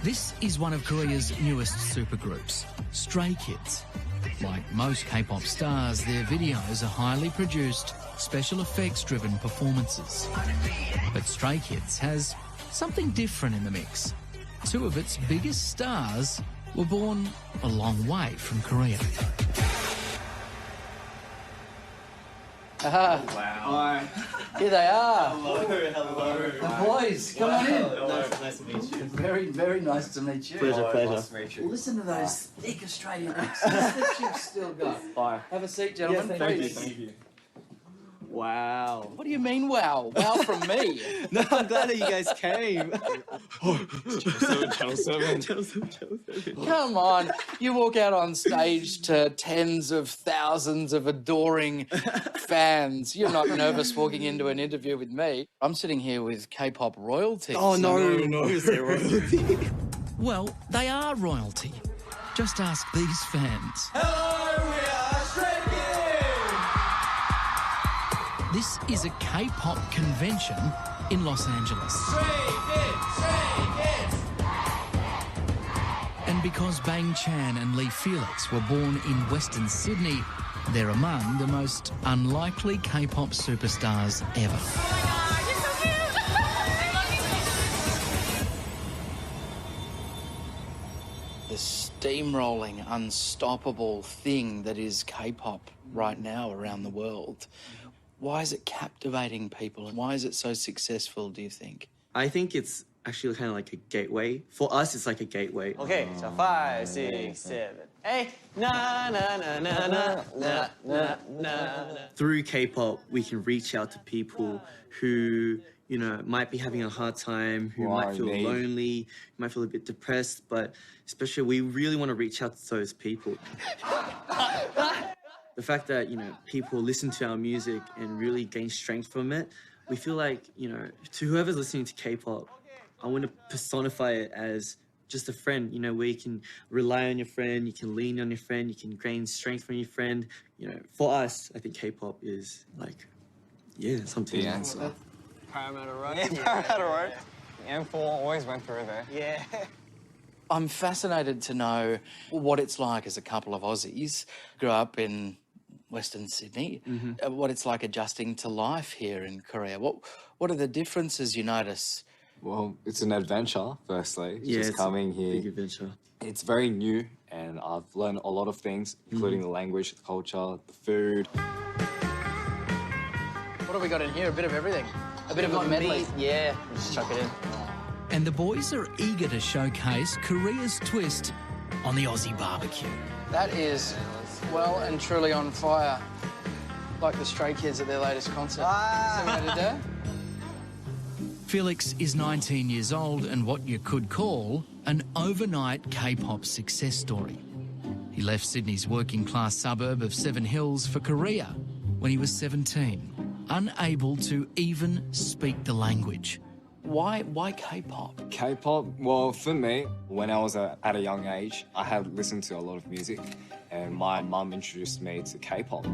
This is one of Korea's newest supergroups, Stray Kids. Like most K-pop stars, their videos are highly produced, special effects-driven performances. But Stray Kids has something different in the mix. Two of its biggest stars were born a long way from Korea. Wow. Hi. Here they are. Hello. Hello. The boys, come on in. Hello. Nice to meet you. Very, very nice to meet you. Pleasure. Well, listen to those thick Australian accents that you've still got. Bye. Have a seat, gentlemen. Yes, thank you. Wow. What do you mean, wow? Wow from me. No, I'm glad that you guys came. Come on. You walk out on stage to tens of thousands of adoring fans. You're not nervous walking into an interview with me. I'm sitting here with K-pop royalty. Oh, no. Say royalty. Well, they are royalty. Just ask these fans. Hello, we are Stray Kids. This is a K-pop convention in Los Angeles. Stray Kids. And because Bang Chan and Lee Felix were born in Western Sydney, they're among the most unlikely K-pop superstars ever. The steamrolling, unstoppable thing that is K-pop right now around the world. Why is it captivating people? And why is it so successful, do you think? I think it's actually kind of like a gateway. For us, it's like a gateway. Okay, so 5, 6, 7, 8. Na na na na na na na na. Through K-pop, we can reach out to people who, you know, might be having a hard time, who might feel lonely, might feel a bit depressed, but especially we really want to reach out to those people. The fact that, you know, people listen to our music and really gain strength from it, we feel like, you know, to whoever's listening to K-pop, I want to personify it as just a friend, you know, where you can rely on your friend, you can lean on your friend, you can gain strength from your friend. You know, for us, I think K-pop is like, yeah, something. The answer. Parramatta Road. Yeah, Parramatta Road. M4 always went through there. Yeah. I'm fascinated to know what it's like as a couple of Aussies, grew up in Western Sydney, what it's like adjusting to life here in Korea. What are the differences you notice? Well, it's an adventure, firstly. Yeah, just it's coming a here. big adventure. It's very new, and I've learned a lot of things, including the language, the culture, the food. What have we got in here? A bit of everything. A bit of a medley. Yeah, just chuck it in. And the boys are eager to showcase Korea's twist on the Aussie barbecue. That is well and truly on fire, like the Stray Kids at their latest concert. See what I did there? Felix is 19 years old and what you could call an overnight K-pop success story. He left Sydney's working-class suburb of Seven Hills for Korea when he was 17, unable to even speak the language. Why K-pop? K-pop, well, for me, when I was at a young age, I had listened to a lot of music, and my mum introduced me to K-pop.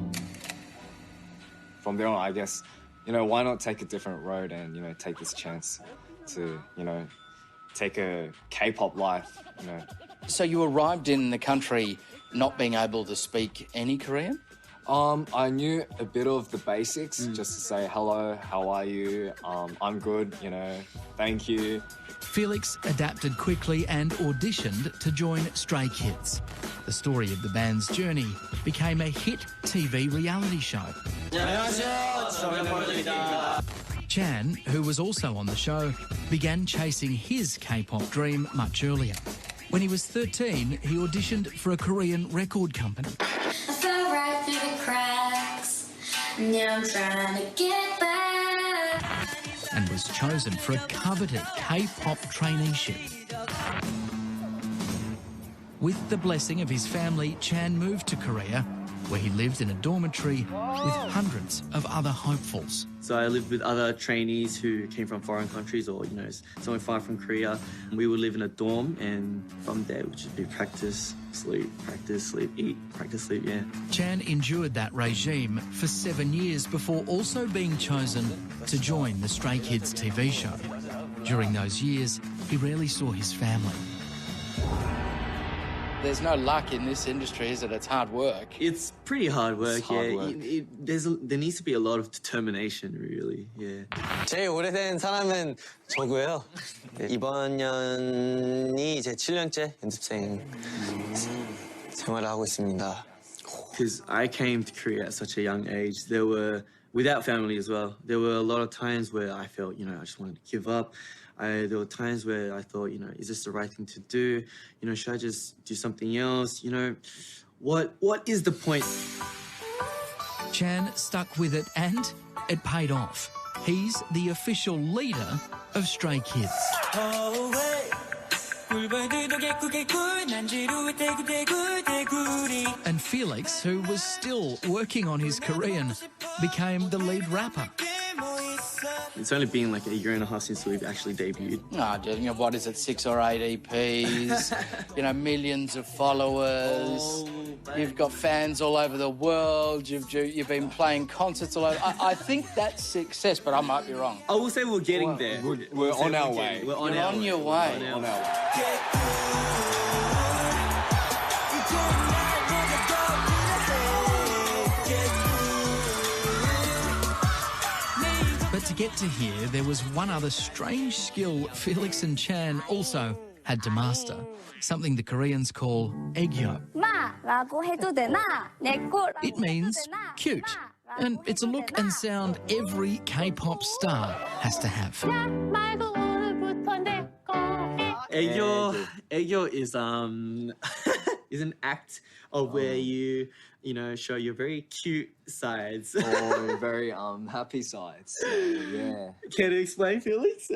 From there on, I guess, you know, why not take a different road and, you know, take this chance to, you know, take a K-pop life, you know. So you arrived in the country not being able to speak any Korean? I knew a bit of the basics, just to say hello, how are you, I'm good, you know, thank you. Felix adapted quickly and auditioned to join Stray Kids. The story of the band's journey became a hit TV reality show. Chan, who was also on the show, began chasing his K-pop dream much earlier. When he was 13, he auditioned for a Korean record company. Through the cracks. Now I'm trying to get back. And was chosen for a coveted K-pop traineeship. With the blessing of his family, Chan moved to Korea, where he lived in a dormitory with hundreds of other hopefuls. So I lived with other trainees who came from foreign countries or, you know, somewhere far from Korea. We would live in a dorm, and from there, it would just be practice, sleep, eat, practice, sleep, yeah. Chan endured that regime for 7 years before also being chosen to join the Stray Kids TV show. During those years, he rarely saw his family. There's no luck in this industry, is it? It's hard work. It's pretty hard work, It's hard yeah. work. There needs to be a lot of determination, really, yeah. 제일 오래된 사람은 저고요. 이번 년이 제 7년째 연습생 생활을 하고 있습니다. Because I came to Korea at such a young age, without family as well, there were a lot of times where I felt, I just wanted to give up. There were times where I thought, is this the right thing to do? Should I just do something else? What is the point? Chan stuck with it and it paid off. He's the official leader of Stray Kids. And Felix, who was still working on his Korean, became the lead rapper. It's only been like a year and a half since we've actually debuted. What is it, 6 or 8 EPs, millions of followers. You've got fans all over the world. You've been playing concerts all over. I think that's success, but I might be wrong. I will say we're getting there. We're on our way. We're on You're our on way. your way. We're on our way. But to get to here, there was one other strange skill Felix and Chan also had to master, something the Koreans call ʌᴇᴅ. 마라고 해도 되나? 내 꼴. It means cute, and it's a look and sound every K-pop star has to have. 말고 오늘부터 내 거. Ʌᴇᴅ is is an act of where you show your very cute sides. Or very happy sides. So, yeah. Can you explain, Felix?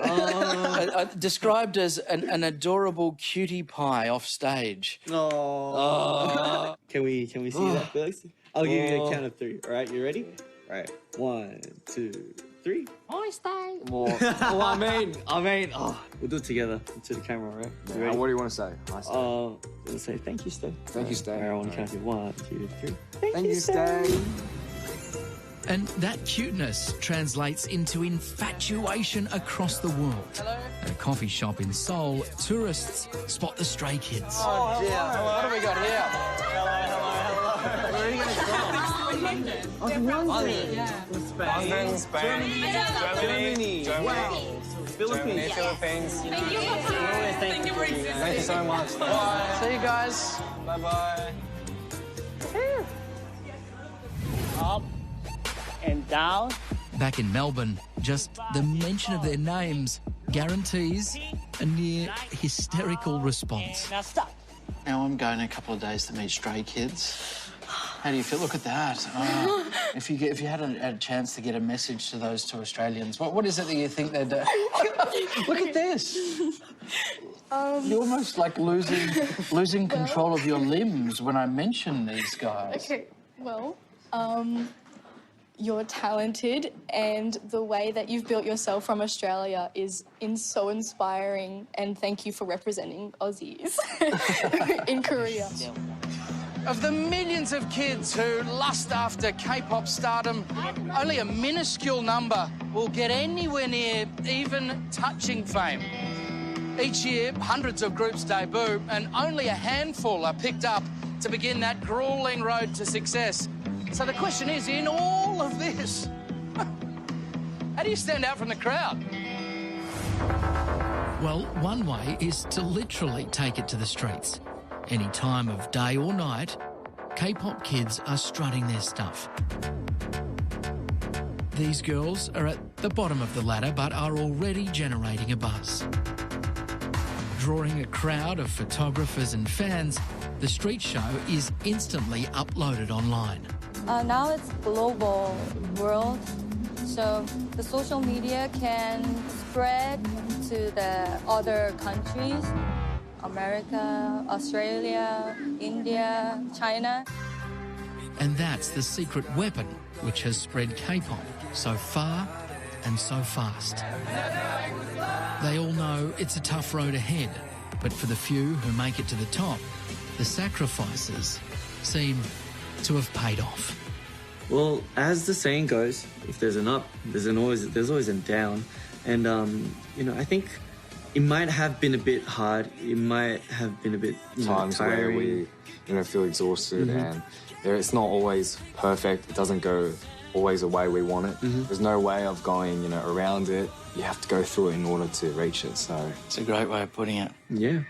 Described as an adorable cutie pie off stage. Oh. Can we see that, Felix? I'll give you a count of 3. All right, you ready? All right, 1, 2, 3. Well, I mean, We'll do it together to the camera, right? You ready? what do you want to say? Hi, Stay. We'll say thank you, Stay. Thank you, Stay. All right, I want to count you. 1, 2, 3. Thank you, Stay. And that cuteness translates into infatuation across the world. Hello. At a coffee shop in Seoul, tourists spot the Stray Kids. Oh, dear. What have we got here? Where are you guys from? London, Spain, Germany, Philippines. Thank you so much. Bye. See you guys. Bye-bye. Up and down. Back in Melbourne, just the mention of their names guarantees a near hysterical response. Now stop. Now I'm going in a couple of days to meet Stray Kids. How do you feel? Look at that. Oh, if you had a chance to get a message to those 2 Australians, what is it that you think they'd do? Look at this. You're almost like losing control of your limbs when I mention these guys. Okay, well, you're talented, and the way that you've built yourself from Australia is so inspiring, and thank you for representing Aussies in Korea. Of the millions of kids who lust after K-pop stardom, only a minuscule number will get anywhere near even touching fame. Each year, hundreds of groups debut, and only a handful are picked up to begin that grueling road to success. So the question is, in all of this, how do you stand out from the crowd? Well, one way is to literally take it to the streets. Any time of day or night, K-pop kids are strutting their stuff. These girls are at the bottom of the ladder but are already generating a buzz. Drawing a crowd of photographers and fans, the street show is instantly uploaded online. Now it's global world, so the social media can spread to the other countries. America, Australia, India, China. And that's the secret weapon which has spread K-pop so far and so fast. They all know it's a tough road ahead, but for the few who make it to the top, the sacrifices seem to have paid off. Well, as the saying goes, if there's an up, there's always a down. And, I think it might have been a bit hard. It might have been a bit Times where tiring. we feel exhausted and it's not always perfect. It doesn't go always the way we want it. There's no way of going around it. You have to go through it in order to reach it. So It's a great way of putting it. Yeah.